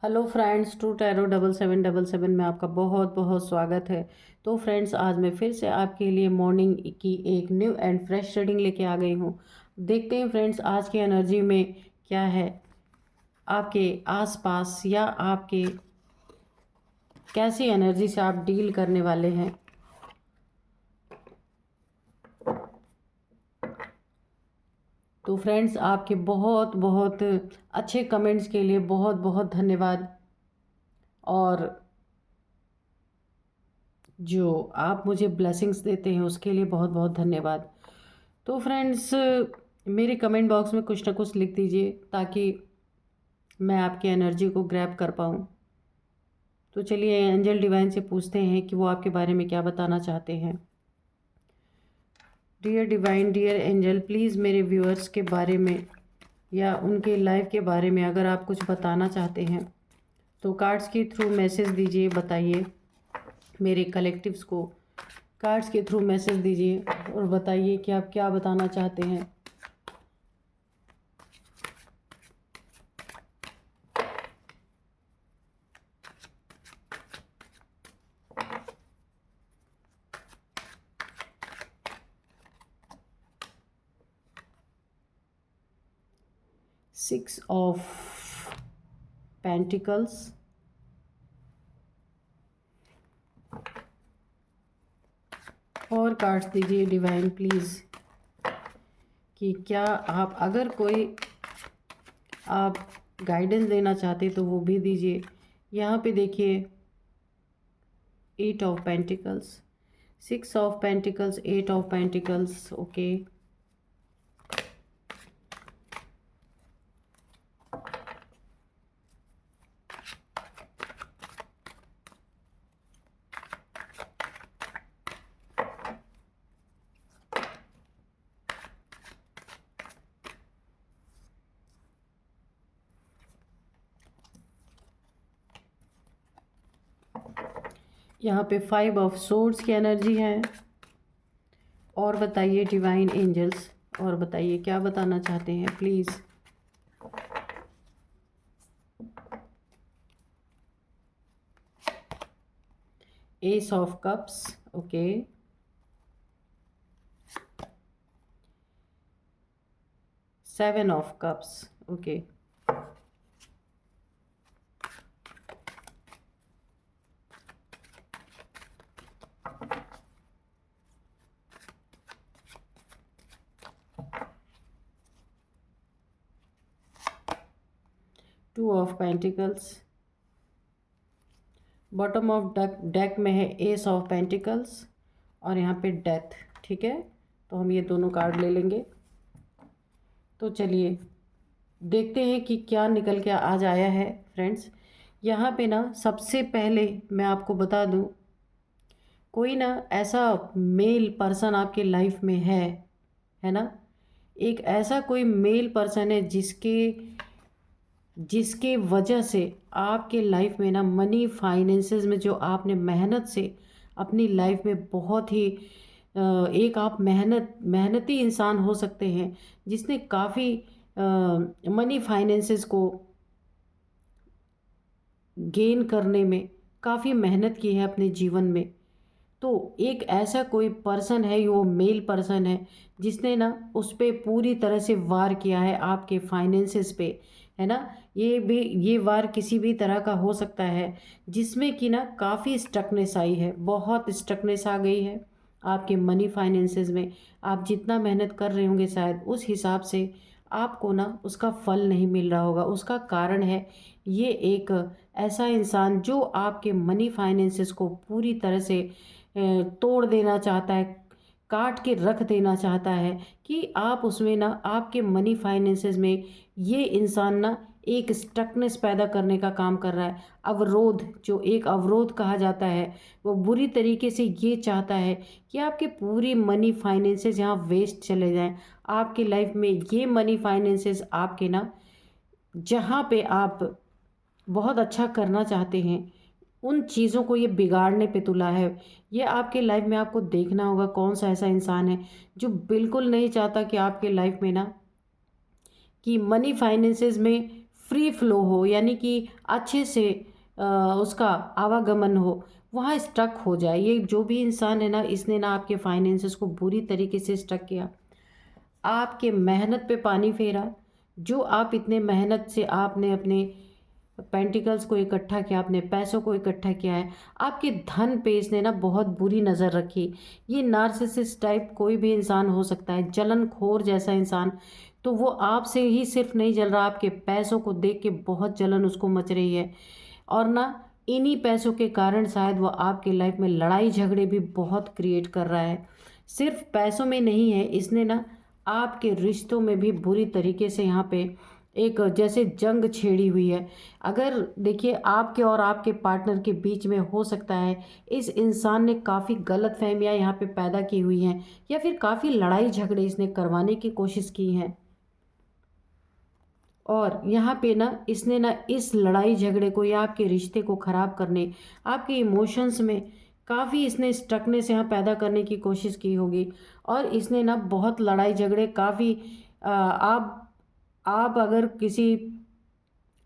Hello friends, true tarot 7777 में आपका बहुत बहुत स्वागत है। तो फ्रेंड्स, आज मैं फिर से आपके लिए मॉर्निंग की एक न्यू एंड फ्रेश रीडिंग लेके आ गई हूँ। देखते हैं फ्रेंड्स, आज की एनर्जी में क्या है, आपके आसपास या आपके कैसी एनर्जी से आप डील करने वाले हैं। तो फ्रेंड्स, आपके बहुत बहुत अच्छे कमेंट्स के लिए बहुत बहुत धन्यवाद। और जो आप मुझे ब्लेसिंग्स देते हैं उसके लिए बहुत बहुत धन्यवाद। तो फ्रेंड्स, मेरे कमेंट बॉक्स में कुछ ना कुछ लिख दीजिए ताकि मैं आपकी एनर्जी को ग्रैब कर पाऊँ। तो चलिए एंजल डिवाइन से पूछते हैं कि वो आपके बारे में क्या बताना चाहते हैं। Dear divine, dear angel, please मेरे व्यूअर्स के बारे में या उनके लाइफ के बारे में अगर आप कुछ बताना चाहते हैं तो कार्ड्स के थ्रू मैसेज दीजिए, बताइए। मेरे कलेक्टिव्स को कार्ड्स के थ्रू मैसेज दीजिए और बताइए कि आप क्या बताना चाहते हैं। सिक्स ऑफ पेंटिकल्स, और कार्ड्स दीजिए डिवाइन प्लीज़ कि क्या आप अगर कोई आप गाइडेंस देना चाहते तो वो भी दीजिए। यहाँ पे देखिए, 8 of pentacles, 6 of pentacles, 8 of pentacles. Okay, यहाँ पे 5 ऑफ सोर्ड्स की एनर्जी है। और बताइए डिवाइन एंजल्स, और बताइए क्या बताना चाहते हैं please. S of cups, okay. 7 of cups, okay. 2 of pentacles. Bottom of deck में है एस ऑफ पेंटिकल्स और यहाँ पे डेथ। ठीक है, तो हम ये दोनों कार्ड ले लेंगे। तो चलिए देखते हैं कि क्या निकल के आज आया है फ्रेंड्स। यहाँ पे ना सबसे पहले मैं आपको बता दूँ, कोई ना ऐसा मेल पर्सन आपके लाइफ में है ना। एक ऐसा कोई मेल पर्सन है जिसके जिसके वजह से आपके लाइफ में ना मनी फाइनेंसेस में जो आपने मेहनत से अपनी लाइफ में बहुत ही एक आप मेहनती इंसान हो सकते हैं जिसने काफ़ी मनी फाइनेंसेस को गेन करने में काफ़ी मेहनत की है अपने जीवन में। तो एक ऐसा कोई पर्सन है, वो मेल पर्सन है जिसने ना उस पे पूरी तरह से वार किया है आपके फाइनेंसेस पे, है ना। ये वार किसी भी तरह का हो सकता है जिसमें कि ना काफ़ी स्टकनेस आई है, बहुत स्टकनेस आ गई है आपके मनी फाइनेंसेस में। आप जितना मेहनत कर रहे होंगे शायद उस हिसाब से आपको ना उसका फल नहीं मिल रहा होगा। उसका कारण है ये एक ऐसा इंसान जो आपके मनी फाइनेंसेस को पूरी तरह से तोड़ देना चाहता है, काट के रख देना चाहता है कि आप उसमें ना आपके मनी फाइनेंसेस में ये इंसान ना एक स्टकनेस पैदा करने का काम कर रहा है। अवरोध, जो एक अवरोध कहा जाता है, वो बुरी तरीके से ये चाहता है कि आपके पूरी मनी फाइनेंसेस यहाँ वेस्ट चले जाएं। आपकी लाइफ में ये मनी फाइनेंसेस आपके ना जहाँ पे आप बहुत अच्छा करना चाहते हैं उन चीज़ों को ये बिगाड़ने पे तुला है। ये आपके लाइफ में आपको देखना होगा कौन सा ऐसा इंसान है जो बिल्कुल नहीं चाहता कि आपके लाइफ में ना कि मनी फाइनेंसेस में फ्री फ्लो हो, यानी कि अच्छे से उसका आवागमन हो, वहाँ स्टक हो जाए। ये जो भी इंसान है ना, इसने ना आपके फाइनेंसेस को बुरी तरीके से स्टक किया, आपके मेहनत पे पानी फेरा। जो आप इतने मेहनत से आपने अपने पेंटिकल्स को इकट्ठा किया, आपने पैसों को इकट्ठा किया है, आपके धन पे इसने ना बहुत बुरी नज़र रखी। ये नार्सिसिस्ट टाइप कोई भी इंसान हो सकता है, जलनखोर जैसा इंसान। तो वो आपसे ही सिर्फ नहीं जल रहा, आपके पैसों को देख के बहुत जलन उसको मच रही है। और ना इन्हीं पैसों के कारण शायद वो आपके लाइफ में लड़ाई झगड़े भी बहुत क्रिएट कर रहा है। सिर्फ पैसों में नहीं है, इसने ना आपके रिश्तों में भी बुरी तरीके से यहाँ पे एक जैसे जंग छेड़ी हुई है। अगर देखिए, आपके और आपके पार्टनर के बीच में हो सकता है इस इंसान ने काफ़ी गलतफहमियां यहाँ पे पैदा की हुई हैं, या फिर काफ़ी लड़ाई झगड़े इसने करवाने की कोशिश की हैं। और यहाँ पे ना इसने ना इस लड़ाई झगड़े को या आपके रिश्ते को ख़राब करने, आपके इमोशंस में काफ़ी इसने स्टकनेस यहाँ पैदा करने की कोशिश की होगी। और इसने ना बहुत लड़ाई झगड़े काफ़ी आप अगर किसी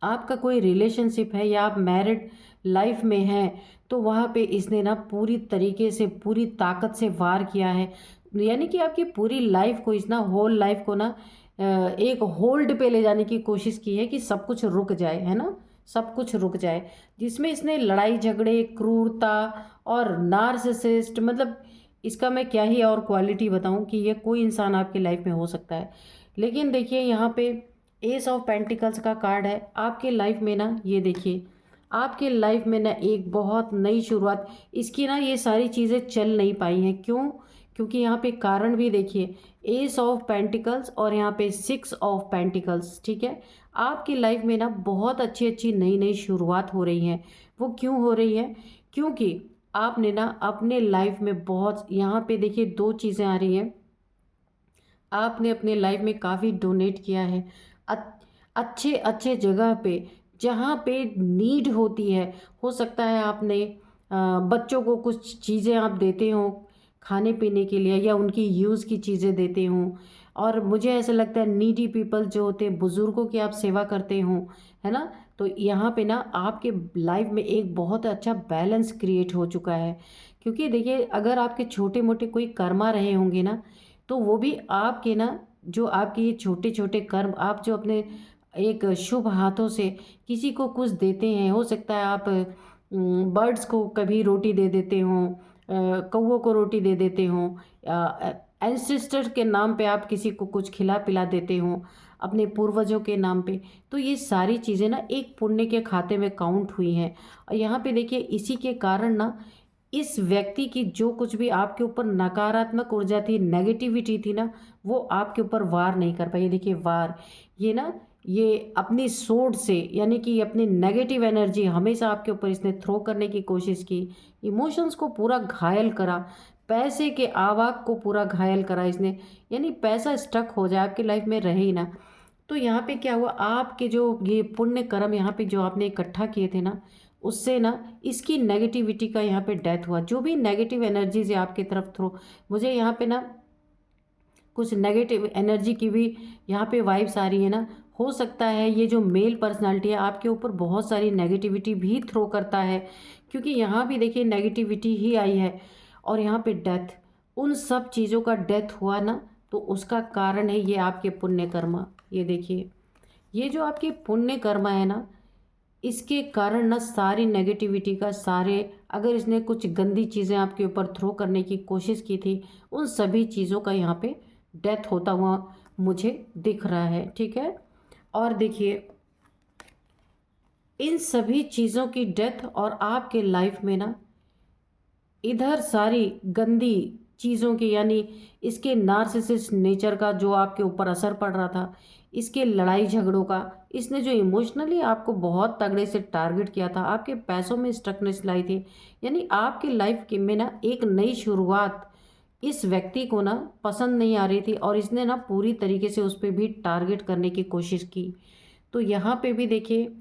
आपका कोई रिलेशनशिप है या आप मैरिड लाइफ में हैं, तो वहाँ पे इसने ना पूरी तरीके से पूरी ताकत से वार किया है। यानी कि आपकी पूरी लाइफ को, इस ना होल लाइफ को ना एक होल्ड पे ले जाने की कोशिश की है कि सब कुछ रुक जाए, है ना, सब कुछ रुक जाए। जिसमें इसने लड़ाई झगड़े, क्रूरता और नार्सिसिस्ट, मतलब इसका मैं क्या ही और क्वालिटी बताऊं कि ये कोई इंसान आपकी लाइफ में हो सकता है। लेकिन देखिए, यहाँ पे एस ऑफ पेंटिकल्स का कार्ड है आपके लाइफ में ना। ये देखिए, आपके लाइफ में ना एक बहुत नई शुरुआत, इसकी ना ये सारी चीज़ें चल नहीं पाई हैं। क्यों? क्योंकि यहाँ पे कारण भी देखिए, एस ऑफ पेंटिकल्स और यहाँ पे सिक्स ऑफ पेंटिकल्स। ठीक है, आपकी लाइफ में ना बहुत अच्छी अच्छी नई नई शुरुआत हो रही है। वो क्यों हो रही है? क्योंकि आपने ना अपने लाइफ में बहुत, यहाँ पे देखिए दो चीज़ें आ रही हैं। आपने अपने लाइफ में काफ़ी डोनेट किया है अच्छे अच्छे जगह पे, जहाँ पे नीड होती है। हो सकता है आपने बच्चों को कुछ चीज़ें आप देते हो खाने पीने के लिए, या उनकी यूज़ की चीज़ें देते हो। और मुझे ऐसा लगता है नीडी पीपल जो होते हैं, बुज़ुर्गों की आप सेवा करते हो, है ना। तो यहाँ पे ना आपके लाइफ में एक बहुत अच्छा बैलेंस क्रिएट हो चुका है। क्योंकि देखिए, अगर आपके छोटे मोटे कोई कर्मा रहे होंगे ना, तो वो भी आपके ना, जो आपके ये छोटे छोटे कर्म, आप जो अपने एक शुभ हाथों से किसी को कुछ देते हैं, हो सकता है आप बर्ड्स को कभी रोटी दे देते हो, कौवों को रोटी दे देते हो, एंसेस्टर के नाम पे आप किसी को कुछ खिला पिला देते हो, अपने पूर्वजों के नाम पे। तो ये सारी चीज़ें ना एक पुण्य के खाते में काउंट हुई हैं। और यहाँ पे देखिए, इसी के कारण ना इस व्यक्ति की जो कुछ भी आपके ऊपर नकारात्मक ऊर्जा थी, नेगेटिविटी थी ना, वो आपके ऊपर वार नहीं कर पाई। देखिए वार, ये ना, ये अपनी सोच से, यानी कि अपनी नेगेटिव एनर्जी हमेशा आपके ऊपर इसने थ्रो करने की कोशिश की, इमोशंस को पूरा घायल करा, पैसे के आवाक को पूरा घायल करा इसने। यानी पैसा स्टक हो जाए, आपकी लाइफ में रहे ही ना। तो यहाँ पे क्या हुआ, आपके जो ये पुण्य कर्म यहाँ पे जो आपने इकट्ठा किए थे ना, उससे ना इसकी नेगेटिविटी का यहाँ पे डेथ हुआ। जो भी नेगेटिव एनर्जीज है आपकी तरफ थ्रो, मुझे यहाँ पे ना कुछ नेगेटिव एनर्जी की भी यहाँ पे वाइब्स आ रही है ना। हो सकता है ये जो मेल पर्सनालिटी है आपके ऊपर बहुत सारी नेगेटिविटी भी थ्रो करता है, क्योंकि यहाँ भी देखिए नेगेटिविटी ही आई है। और यहाँ पे डेथ, उन सब चीज़ों का डेथ हुआ ना, तो उसका कारण है ये आपके पुण्य कर्मा। ये देखिए, ये जो आपके पुण्य कर्मा है ना, इसके कारण ना सारी नेगेटिविटी का, सारे, अगर इसने कुछ गंदी चीज़ें आपके ऊपर थ्रो करने की कोशिश की थी, उन सभी चीज़ों का यहाँ पे डेथ होता हुआ मुझे दिख रहा है। ठीक है, और देखिए इन सभी चीज़ों की डेथ, और आपके लाइफ में ना इधर सारी गंदी चीज़ों की, यानी इसके नार्सिसिस्ट नेचर का जो आपके ऊपर असर पड़ रहा था, इसके लड़ाई झगड़ों का, इसने जो इमोशनली आपको बहुत तगड़े से टारगेट किया था, आपके पैसों में स्ट्रकनेस लाई थी। यानी आपकी लाइफ के में ना एक नई शुरुआत इस व्यक्ति को ना पसंद नहीं आ रही थी, और इसने ना पूरी तरीके से उस पर भी टारगेट करने की कोशिश की। तो यहाँ पे भी देखिए,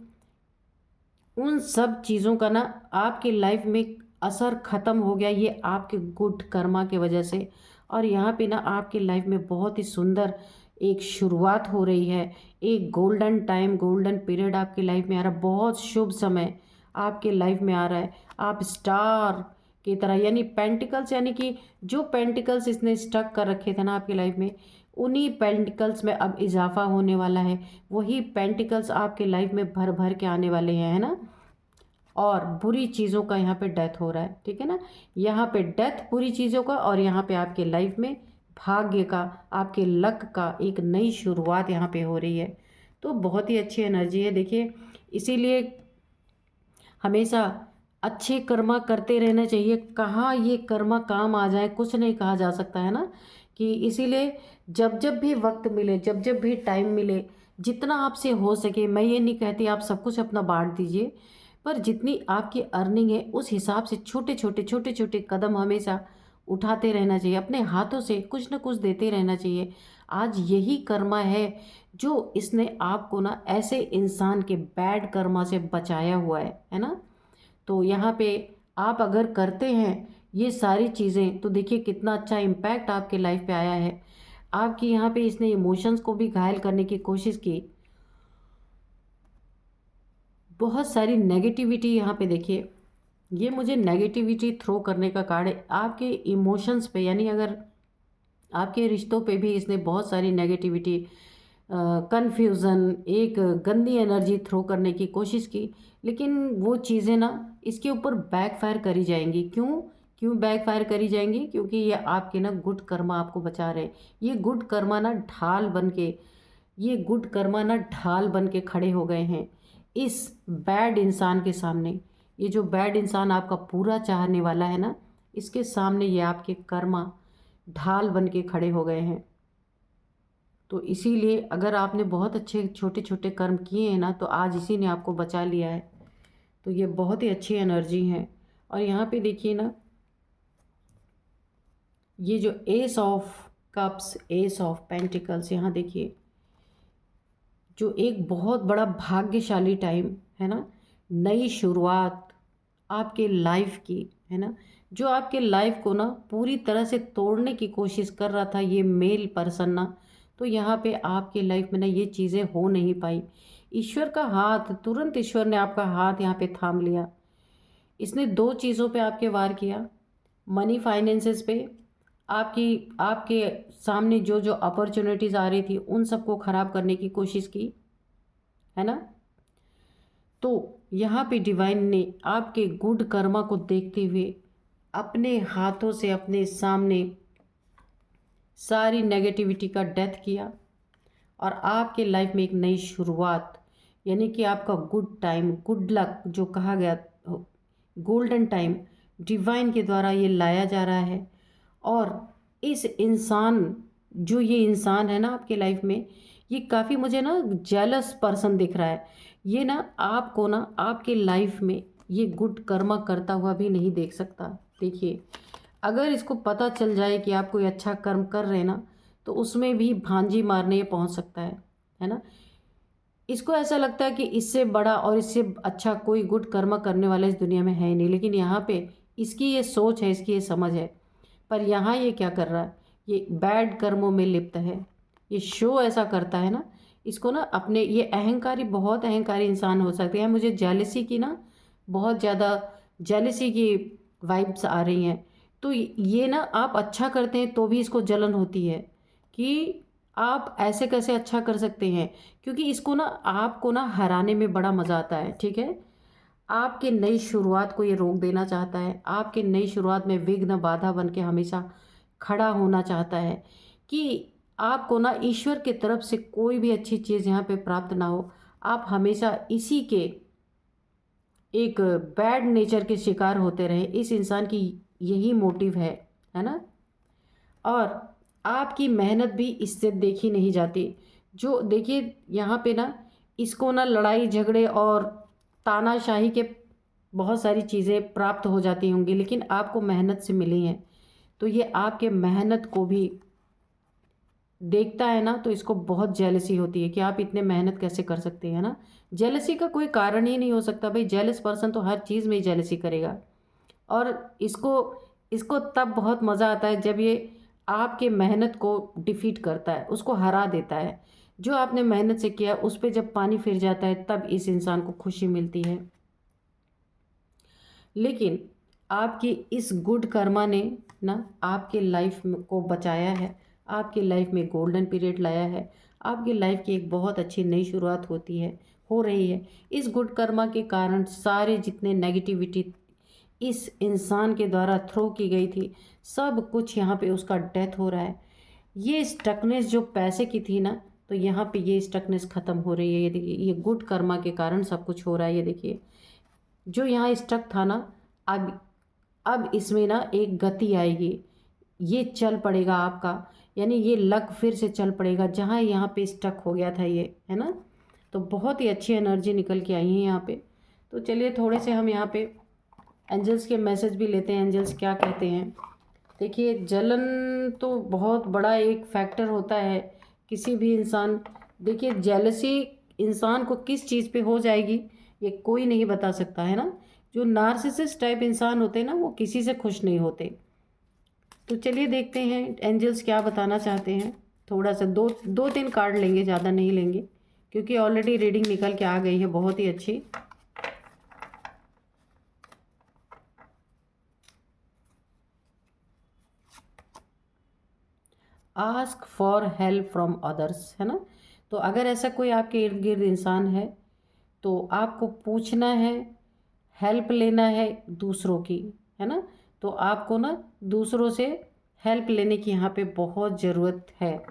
उन सब चीज़ों का ना आपकी लाइफ में असर ख़त्म हो गया, ये आपके गुड कर्मा की वजह से। और यहाँ पे ना आपकी लाइफ में बहुत ही सुंदर एक शुरुआत हो रही है, एक गोल्डन टाइम, गोल्डन पीरियड आपकी लाइफ में आ रहा है, बहुत शुभ समय आपके लाइफ में आ रहा है। आप स्टार की तरह, यानी पेंटिकल्स, यानी कि जो पेंटिकल्स इसने स्टक कर रखे थे ना आपकी लाइफ में, उन्हीं पेंटिकल्स में अब इजाफा होने वाला है। वही पेंटिकल्स आपके लाइफ में भर भर के आने वाले हैं, है ना। और बुरी चीज़ों का यहाँ पे डेथ हो रहा है, ठीक है ना। यहाँ पे डेथ बुरी चीज़ों का, और यहाँ पे आपके लाइफ में भाग्य का, आपके लक का एक नई शुरुआत यहाँ पे हो रही है। तो बहुत ही अच्छी एनर्जी है, देखिए। इसीलिए हमेशा अच्छे कर्मा करते रहना चाहिए। कहाँ ये कर्मा काम आ जाए कुछ नहीं कहा जा सकता, है ना। कि इसीलिए जब जब भी वक्त मिले, जब जब भी टाइम मिले, जितना आपसे हो सके, मैं ये नहीं कहती आप सब कुछ अपना बांट दीजिए, पर जितनी आपकी अर्निंग है उस हिसाब से छोटे छोटे कदम हमेशा उठाते रहना चाहिए। अपने हाथों से कुछ न कुछ देते रहना चाहिए। आज यही कर्मा है जो इसने आपको ना ऐसे इंसान के बैड कर्मा से बचाया हुआ है ना। तो यहाँ पे आप अगर करते हैं ये सारी चीज़ें, तो देखिए कितना अच्छा इम्पैक्ट आपके लाइफ पे आया है। आपकी यहाँ पे इसने इमोशंस को भी घायल करने की कोशिश की। बहुत सारी नेगेटिविटी यहाँ पे देखिए, ये मुझे नेगेटिविटी थ्रो करने का कार्ड है आपके इमोशंस पे, यानी अगर आपके रिश्तों पे भी इसने बहुत सारी नेगेटिविटी, कन्फ्यूज़न, एक गंदी एनर्जी थ्रो करने की कोशिश की। लेकिन वो चीज़ें ना इसके ऊपर बैकफायर करी जाएंगी। क्यों क्यों बैकफायर करी जाएंगी? क्योंकि ये आपके ना गुड कर्मा आपको बचा रहे हैं। ये गुड कर्मा ना ढाल बन के, ये गुड कर्मा ना ढाल बन के खड़े हो गए हैं इस बैड इंसान के सामने। ये जो बैड इंसान आपका पूरा चाहने वाला है ना, इसके सामने ये आपके कर्मा ढाल बन के खड़े हो गए हैं। तो इसीलिए अगर आपने बहुत अच्छे छोटे छोटे कर्म किए हैं ना, तो आज इसी ने आपको बचा लिया है। तो ये बहुत ही अच्छी एनर्जी है। और यहाँ पे देखिए ना, ये जो S of cups, S of pentacles, यहाँ देखिए जो एक बहुत बड़ा भाग्यशाली टाइम है ना, नई शुरुआत आपके लाइफ की, है ना। जो आपके लाइफ को ना पूरी तरह से तोड़ने की कोशिश कर रहा था ये मेल पर्सन ना, तो यहाँ पे आपके लाइफ में ना ये चीज़ें हो नहीं पाई। ईश्वर का हाथ, तुरंत ईश्वर ने आपका हाथ यहाँ पे थाम लिया। इसने दो चीज़ों पे आपके वार किया, मनी फाइनेंसेस पे। आपकी आपके सामने जो जो अपॉर्चुनिटीज़ आ रही थी उन सबको ख़राब करने की कोशिश की, है ना। तो यहाँ पे डिवाइन ने आपके गुड कर्मा को देखते हुए अपने हाथों से अपने सामने सारी नेगेटिविटी का डेथ किया, और आपके लाइफ में एक नई शुरुआत, यानी कि आपका गुड टाइम, गुड लक जो कहा गया, गोल्डन टाइम डिवाइन के द्वारा ये लाया जा रहा है। और इस इंसान, जो ये इंसान है ना आपके लाइफ में, ये काफ़ी मुझे ना जेलस पर्सन दिख रहा है। ये ना आपको ना आपके लाइफ में ये गुड कर्मा करता हुआ भी नहीं देख सकता। देखिए, अगर इसको पता चल जाए कि आप कोई अच्छा कर्म कर रहे हैं ना, तो उसमें भी भांजी मारने पहुंच सकता है ना। इसको ऐसा लगता है कि इससे बड़ा और इससे अच्छा कोई गुड कर्म करने वाला इस दुनिया में है ही नहीं। लेकिन यहाँ पे इसकी ये सोच है, इसकी ये समझ है। पर यहाँ ये क्या कर रहा है, ये बैड कर्मों में लिप्त है। ये शो ऐसा करता है ना, इसको ना अपने, ये अहंकारी, बहुत अहंकारी इंसान हो सकते हैं। मुझे जेलसी की ना बहुत ज़्यादा जेलसी की वाइब्स आ रही हैं। तो ये ना आप अच्छा करते हैं तो भी इसको जलन होती है कि आप ऐसे कैसे अच्छा कर सकते हैं। क्योंकि इसको ना आपको ना हराने में बड़ा मज़ा आता है, ठीक है। आपके नई शुरुआत को ये रोक देना चाहता है। आपके नई शुरुआत में विघ्न बाधा बन के हमेशा खड़ा होना चाहता है कि आपको ना ईश्वर की तरफ से कोई भी अच्छी चीज़ यहाँ पे प्राप्त ना हो। आप हमेशा इसी के एक बैड नेचर के शिकार होते रहे। इस इंसान की यही मोटिव है ना। और आपकी मेहनत भी इससे देखी नहीं जाती। जो देखिए यहाँ पे ना, इसको ना लड़ाई झगड़े और तानाशाही के बहुत सारी चीज़ें प्राप्त हो जाती होंगी, लेकिन आपको मेहनत से मिली हैं। तो ये आपके मेहनत को भी देखता है ना, तो इसको बहुत जेलसी होती है कि आप इतने मेहनत कैसे कर सकते हैं ना। जेलसी का कोई कारण ही नहीं हो सकता भाई। जेलस पर्सन तो हर चीज़ में ही जेलसी करेगा। और इसको इसको तब बहुत मज़ा आता है जब ये आपके मेहनत को डिफीट करता है, उसको हरा देता है। जो आपने मेहनत से किया उस पे जब पानी फिर जाता है तब इस इंसान को खुशी मिलती है। लेकिन आपकी इस गुड कर्मा ने ना आपके लाइफ को बचाया है, आपकी लाइफ में गोल्डन पीरियड लाया है, आपकी लाइफ की एक बहुत अच्छी नई शुरुआत होती है, हो रही है। इस गुड कर्मा के कारण सारे जितने नेगेटिविटी इस इंसान के द्वारा थ्रो की गई थी, सब कुछ यहाँ पे उसका डेथ हो रहा है। ये स्टकनेस जो पैसे की थी ना, तो यहाँ पे ये स्टकनेस ख़त्म हो रही है। ये देखिए, ये गुड कर्मा के कारण सब कुछ हो रहा है। ये देखिए, जो यहाँ स्टक था ना, अब इसमें ना एक गति आएगी, ये चल पड़ेगा आपका, यानी ये लक फिर से चल पड़ेगा जहाँ यहाँ पे स्टक हो गया था ये, है ना। तो बहुत ही अच्छी एनर्जी निकल के आई है यहाँ पे। तो चलिए थोड़े से हम यहाँ पे एंजल्स के मैसेज भी लेते हैं, एंजल्स क्या कहते हैं। देखिए, जलन तो बहुत बड़ा एक फैक्टर होता है किसी भी इंसान। देखिए, जेलसी इंसान को किस चीज़ पे हो जाएगी ये कोई नहीं बता सकता, है ना। जो नार्सिसिस्ट टाइप इंसान होते हैं ना, वो किसी से खुश नहीं होते। तो चलिए देखते हैं एंजल्स क्या बताना चाहते हैं। थोड़ा सा दो दो तीन कार्ड लेंगे, ज़्यादा नहीं लेंगे, क्योंकि ऑलरेडी रीडिंग निकल के आ गई है बहुत ही अच्छी। Ask for help from others, है ना। तो अगर ऐसा कोई आपके इर्द गिर्द इंसान है तो आपको पूछना है, हेल्प लेना है दूसरों की, है ना। तो आपको ना दूसरों से हेल्प लेने की यहाँ पे बहुत ज़रूरत है।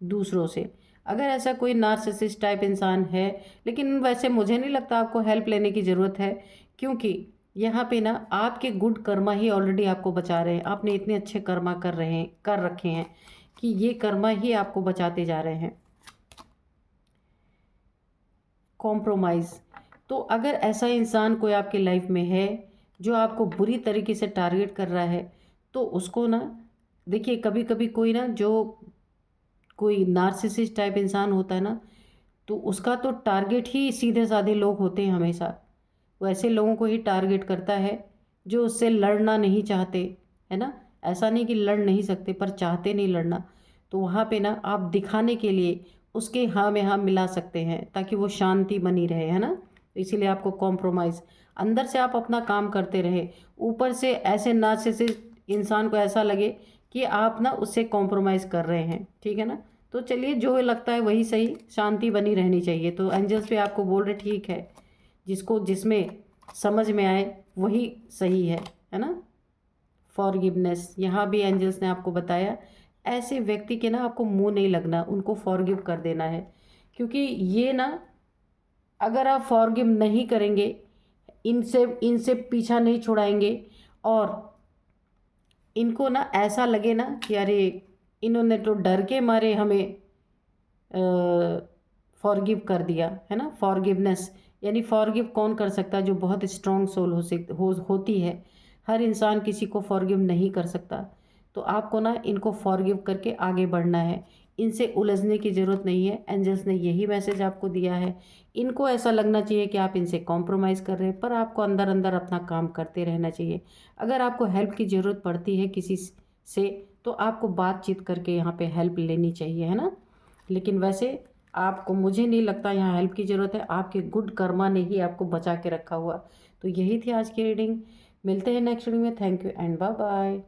दूसरों से, अगर ऐसा कोई नार्सिसिस्ट टाइप इंसान है, लेकिन वैसे मुझे नहीं लगता आपको हेल्प लेने की ज़रूरत है, क्योंकि यहाँ पे ना आपके गुड कर्मा ही ऑलरेडी आपको बचा रहे हैं। आपने इतने अच्छे कर्मा कर रखे हैं कि ये कर्मा ही आपको बचाते जा रहे हैं। कॉम्प्रोमाइज़, तो अगर ऐसा इंसान कोई आपके लाइफ में है जो आपको बुरी तरीके से टारगेट कर रहा है, तो उसको ना देखिए, कभी कभी कोई ना जो कोई नार्सिसिस्ट टाइप इंसान होता है ना, तो उसका तो टारगेट ही सीधे साधे लोग होते हैं हमेशा। वो ऐसे लोगों को ही टारगेट करता है जो उससे लड़ना नहीं चाहते, है ना। ऐसा नहीं कि लड़ नहीं सकते, पर चाहते नहीं लड़ना। तो वहाँ पे ना आप दिखाने के लिए उसके हाँ में हाँ मिला सकते हैं ताकि वो शांति बनी रहे, है ना। तो इसीलिए आपको कॉम्प्रोमाइज़, अंदर से आप अपना काम करते रहे, ऊपर से ऐसे नार्सिसिस्ट इंसान को ऐसा लगे कि आप ना उससे कॉम्प्रोमाइज़ कर रहे हैं, ठीक है ना। तो चलिए, जो लगता है वही सही, शांति बनी रहनी चाहिए। तो एंजल्स पे आपको बोल रहे ठीक है, जिसको जिसमें समझ में आए वही सही है ना। फॉरगिवनेस, यहाँ भी एंजल्स ने आपको बताया, ऐसे व्यक्ति के ना आपको मुंह नहीं लगना, उनको फॉरगिव कर देना है। क्योंकि ये ना, अगर आप फॉरगिव नहीं करेंगे, इनसे इनसे पीछा नहीं छुड़ाएंगे, और इनको ना ऐसा लगे ना कि अरे इन्होंने तो डर के मारे हमें फॉरगिव कर दिया, है ना। फॉरगिवनेस यानी फॉरगिव कौन कर सकता है? जो बहुत स्ट्रॉन्ग सोल होती है। हर इंसान किसी को फॉरगिव नहीं कर सकता। तो आपको ना इनको फॉरगिव करके आगे बढ़ना है, इनसे उलझने की ज़रूरत नहीं है। एंजल्स ने यही मैसेज आपको दिया है। इनको ऐसा लगना चाहिए कि आप इनसे कॉम्प्रोमाइज़ कर रहे हैं, पर आपको अंदर अंदर अपना काम करते रहना चाहिए। अगर आपको हेल्प की ज़रूरत पड़ती है किसी से, तो आपको बातचीत करके यहाँ पे हेल्प लेनी चाहिए, है ना। लेकिन वैसे आपको, मुझे नहीं लगता यहाँ हेल्प की ज़रूरत है, आपके गुड कर्मा ने ही आपको बचा के रखा हुआ। तो यही थी आज की रीडिंग। मिलते हैं नेक्स्ट रीडिंग में। Thank you and bye bye.